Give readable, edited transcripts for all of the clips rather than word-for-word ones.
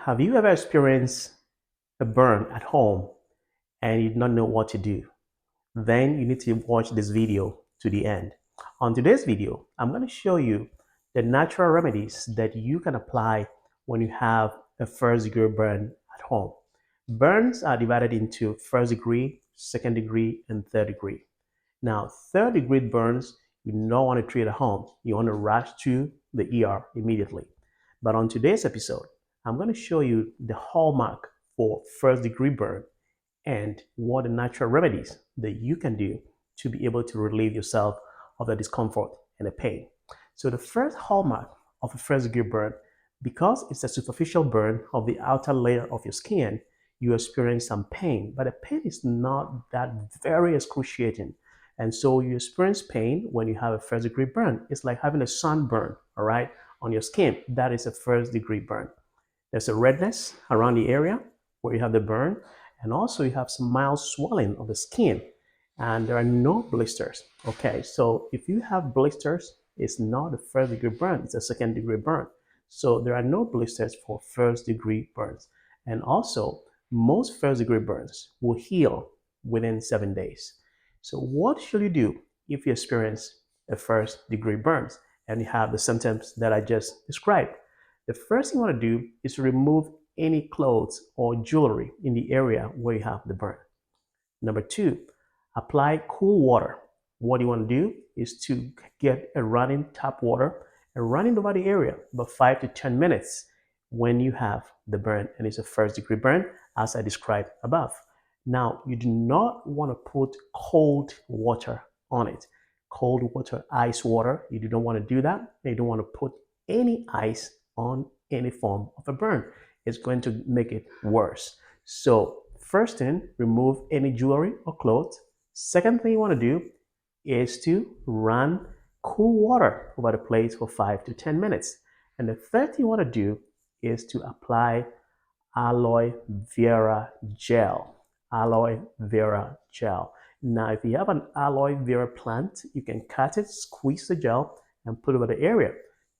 Have you ever experienced a burn at home and you do not know what to do? Then you need to watch this video to the end. On today's video, I'm going to show you the natural remedies that you can apply when you have a first degree burn at home. Burns are divided into first degree, second degree, and third degree. Now, third degree burns, you don't want to treat at home. You want to rush to the ER immediately. But on today's episode, I'm going to show you the hallmark for first degree burn and what the natural remedies that you can do to be able to relieve yourself of the discomfort and the pain. So the first hallmark of a first degree burn, because it's a superficial burn of the outer layer of your skin, you experience some pain, but the pain is not that very excruciating. And so you experience pain when you have a first degree burn. It's like having a sunburn, all right, on your skin. That is a first degree burn. There's a redness around the area where you have the burn, and also you have some mild swelling of the skin, and there are no blisters. Okay, so if you have blisters, it's not a first degree burn, it's a second degree burn. So there are no blisters for first degree burns. And also, most first degree burns will heal within 7 days. So what should you do if you experience a first degree burns and you have the symptoms that I just described? The first thing you want to do is remove any clothes or jewelry in the area where you have the burn. Number two, apply cool water. What you want to do is to get a running tap water and run it over the area about 5 to 10 minutes when you have the burn and it's a first degree burn as I described above. Now, you do not want to put cold water on it. Cold water, ice water, you don't want to do that. You don't want to put any ice on any form of a burn. It's going to make it worse. So first thing, remove any jewelry or clothes. Second thing you want to do is to run cool water over the place for 5 to 10 minutes. And the third thing you want to do is to apply aloe vera gel. Aloe vera gel. Now, if you have an aloe vera plant, you can cut it, squeeze the gel, and put it over the area.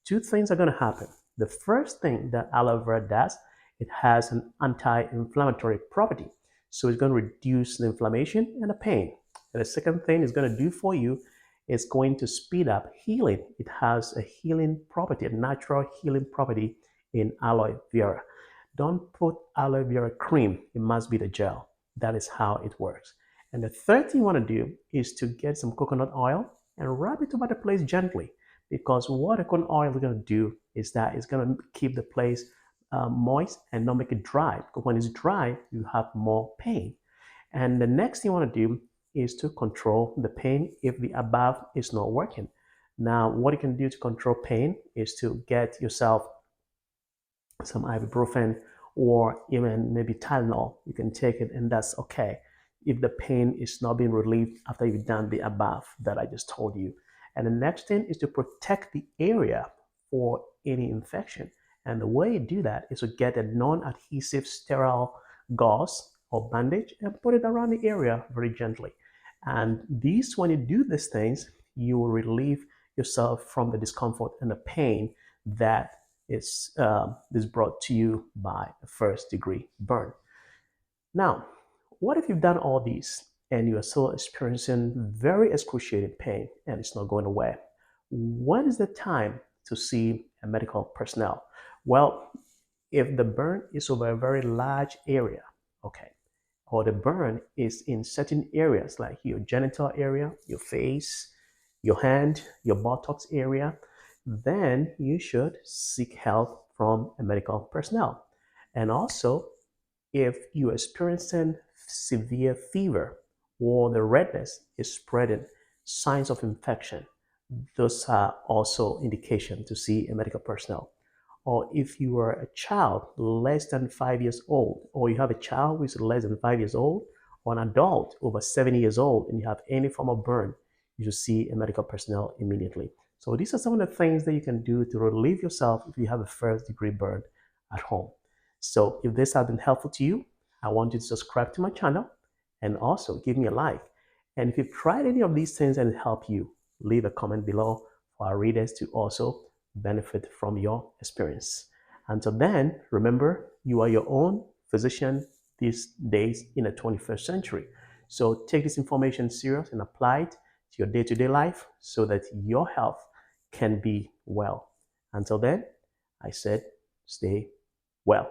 Two things are going to happen. The first thing that aloe vera does, it has an anti-inflammatory property. So it's going to reduce the inflammation and the pain. And the second thing it's going to do for you is going to speed up healing. It has a healing property, a natural healing property in aloe vera. Don't put aloe vera cream. It must be the gel. That is how it works. And the third thing you want to do is to get some coconut oil and rub it over the place gently, because what a coconut oil is going to do is that it's going to keep the place moist and not make it dry. Because when it's dry, you have more pain. And the next thing you want to do is to control the pain if the above is not working. Now, what you can do to control pain is to get yourself some ibuprofen or even maybe Tylenol. You can take it and that's okay if the pain is not being relieved after you've done the above that I just told you. And the next thing is to protect the area for any infection. And the way you do that is to get a non-adhesive sterile gauze or bandage and put it around the area very gently. And these, when you do these things, you will relieve yourself from the discomfort and the pain that is brought to you by a first degree burn. Now, what if you've done all these and you are still experiencing very excruciating pain and it's not going away? When is the time to see a medical personnel? Well, if the burn is over a very large area, okay, or the burn is in certain areas like your genital area, your face, your hand, your buttocks area, then you should seek help from a medical personnel. And also, if you're experiencing severe fever or the redness is spreading, signs of infection, those are also indication to see a medical personnel. Or if you are a child less than 5 years old, or you have a child who is less than 5 years old, or an adult over 70 years old, and you have any form of burn, you should see a medical personnel immediately. So these are some of the things that you can do to relieve yourself if you have a first degree burn at home. So if this has been helpful to you, I want you to subscribe to my channel and also give me a like. And if you've tried any of these things and it helped you, leave a comment below for our readers to also benefit from your experience. Until then, remember, you are your own physician these days in the 21st century. So take this information serious and apply it to your day-to-day life so that your health can be well. Until then, I said, stay well.